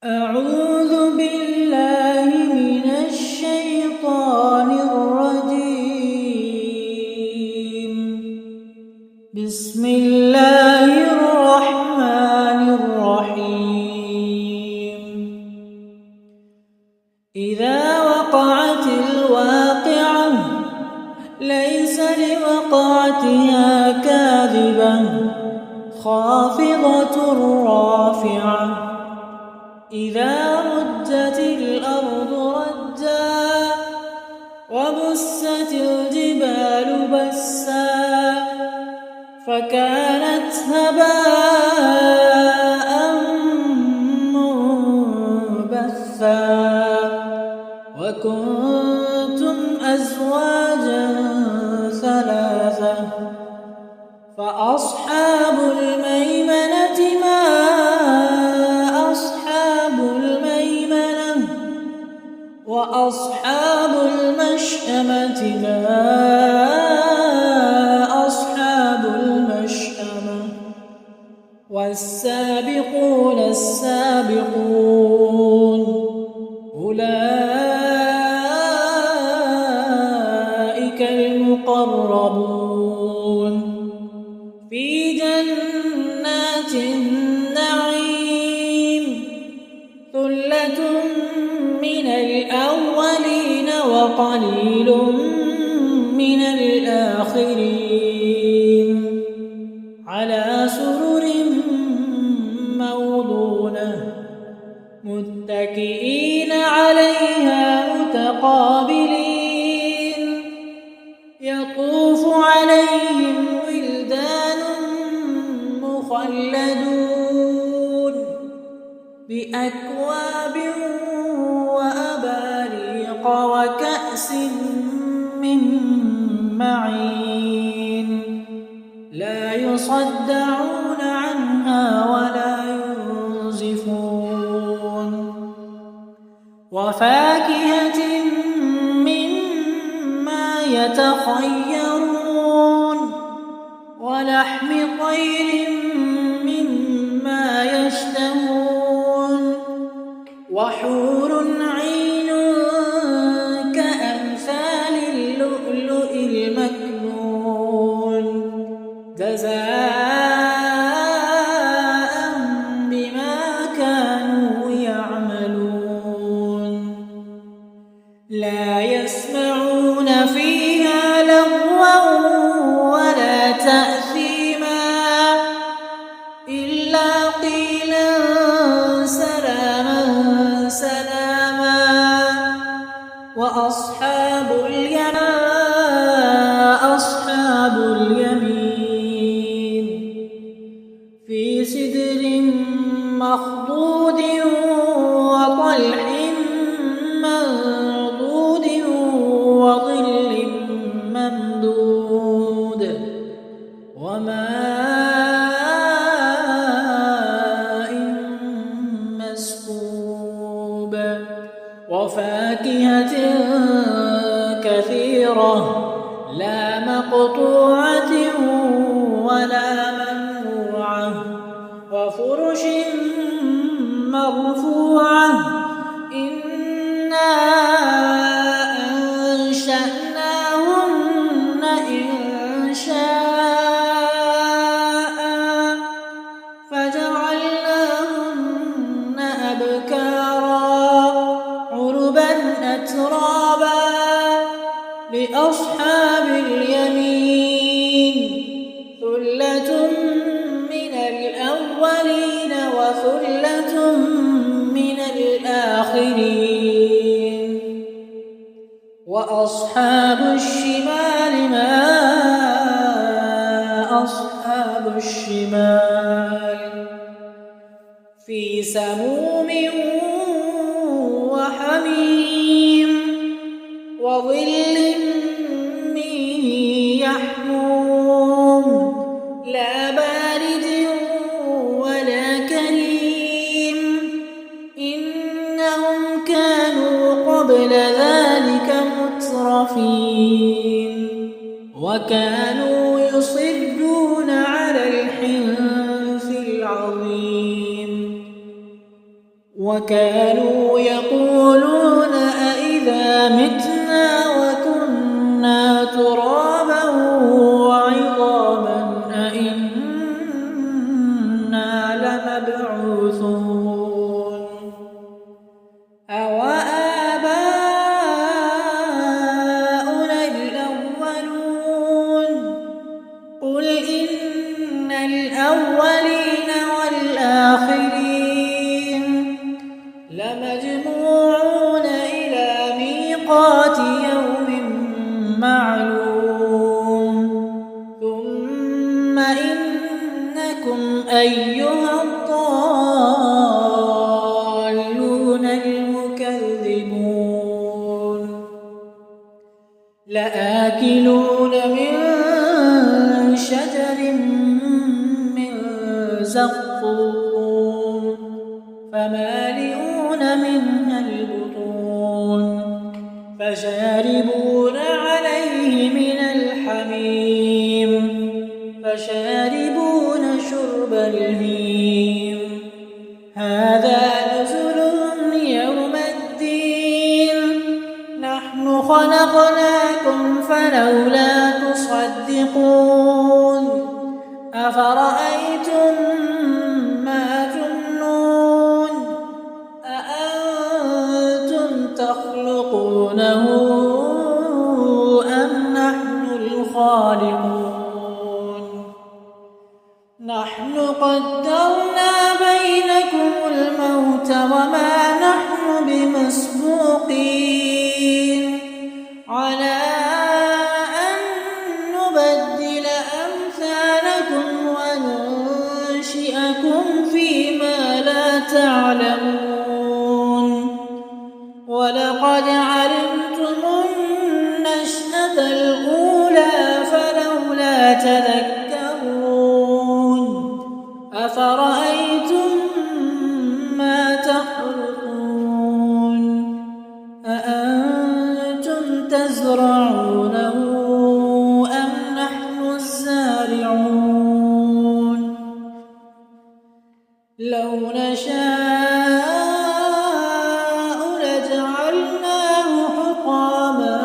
أعوذ بالله من الشيطان الرجيم. بسم الله الرحمن الرحيم. إذا وقعت الواقعة ليس لوقعتها كاذبة خافضة رافعة إذا رجت الأرض رجا وبست الجبال بسا فكانت هباء منبثا وكنتم أزواجا ثلاثة فأصحاب الميمنة ما وأصحاب المشأمة ما أصحاب المشأمة والسابقون السابقون أولئك المقربون في جنات النعيم ثلة من الأولين وقليل من الآخرين على سرر موضونة متكئين عليها متقابلين يطوف عليهم ولدان مخلدون بأكواب وأباريق وكأس من معين لا يصدعون عنها ولا ينزفون وفاكهة مما يتخيرون ولحم طير مما يشتهون وحور عين كأمثال اللؤلؤ المكنون جزاء بما كانوا يعملون لا يسمعون فيها لغوا ولا تأثيما إلا قيلا سلاما وأصحاب اليمين في سدر مخضود وطلح منضود وظل ممدود وماء مسكوب وفاكهة كثيرة لا مقطوعة ولا ممنوعة وفرش مرفوعة إنا أنشأناهن إنشاء فجعلناهن أبكارا عربا أترابا لأصحاب اليمين ثلة من الأولين وثلة من الآخرين وأصحاب الشمال ما أصحاب الشمال في سموم وحميم وظل من يحموم لا بارد ولا كريم إنهم كانوا قبل ذلك مترفين وكانوا يصرون على الحنث العظيم وكانوا يقولون أإذا متنا وكنا ترابا وعظاما أإنا لمبعوثون أوآباؤنا الأولون قل إن الأولين والآخرين لمجموعون إلى ميقات يوم معلوم ثم إنكم أيها الضالون المكذبون لآكلون من شجر من زقوم فمالئون منها البطون فشاربون عليه من الحميم فشاربون شرب الهيم هذا نزلهم يوم الدين نحن خلقناكم فلولا تصدقون أفرأيتم ما تمنون أأنتم تخلقونه أم نحن الخالقون نحن قدرنا بينكم الموت وما نحن بمسبوقين على أن نبدل أمثالكم وننشئكم فيما لا تعلمون ولقد علمتم النشأة الأولى فلولا تذكرون أفرأيتم ما تحرثون أأنتم تزرعونه أم نحن الزارعون لو نشاء لجعلناه حطاما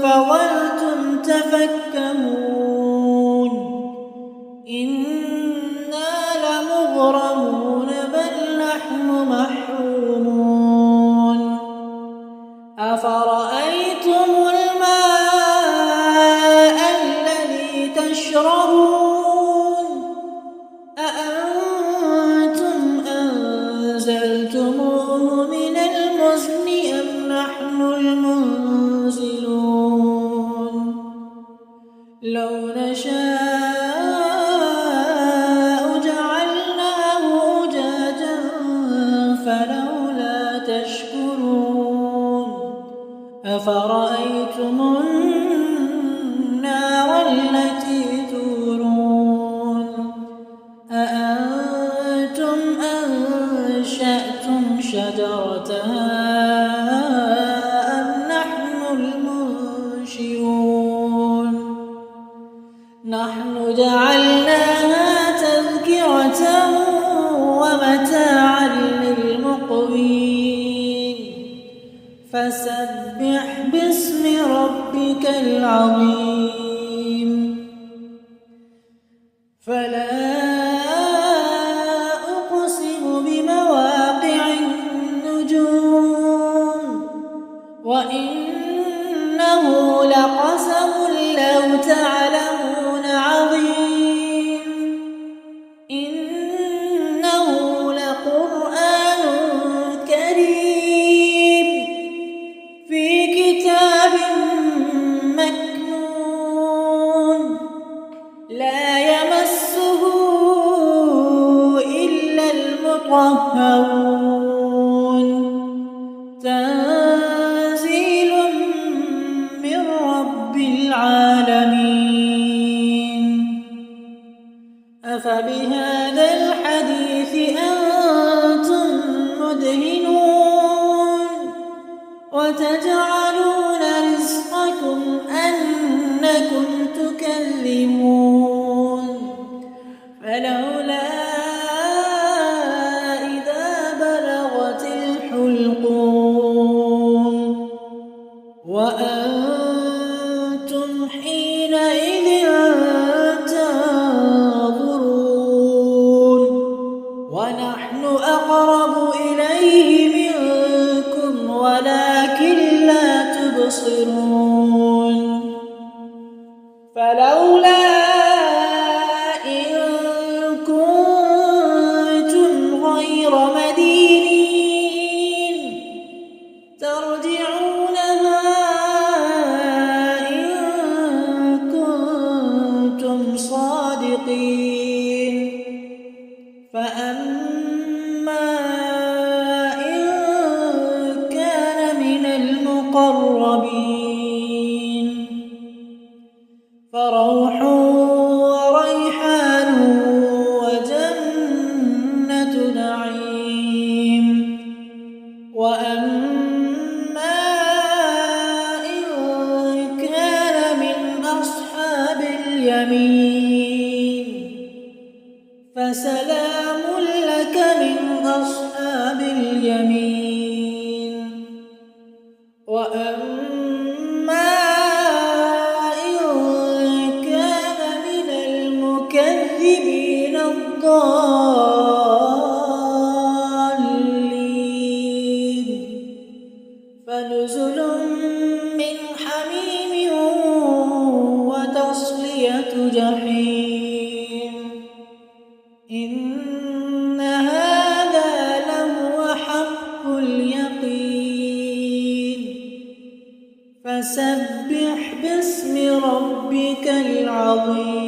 فظلتم تفكهون إنا لمغرمون بل نحن محرومون أفرأيتم الماء الذي تشربون أأنتم أنزلتموه من المزن أم نحن المنزلون لو نشاء جعلناه أجاجا فلولا تشكرون أفرأيتم النار التي تورون أأنتم أنشأتم شجرتها أم نحن المنشئون نحن جعلناها تذكرة ومتاعا للمقوين فسبح باسم ربك العظيم فلا أقسم بمواقع النجوم وإنه لقسم لو تعلمون عظيم إنه لقرآن كريم في كتاب مكنون لا يمسه إلا المطهرون تنزيل من رب العالمين أفبهذا الحديث أنتم مدهنون وتجعلون رزقكم أنكم تكذبون فلولا إذا بلغت نحن أقرب إليه منكم ولكن لا تبصرون فلولا إن كنتم غير مدينين ترجعونها إن كنتم صادقين فأما إن كان من المقربين فروح وريحان وجنة نعيم وأما إن كان من أصحاب اليمين فسلام لك من أصحاب اليمين وأما إن كان من المكذبين الضالين فنزل من حميم وتصلية جحيم إن هذا لهو حق اليقين فسبح باسم ربك العظيم.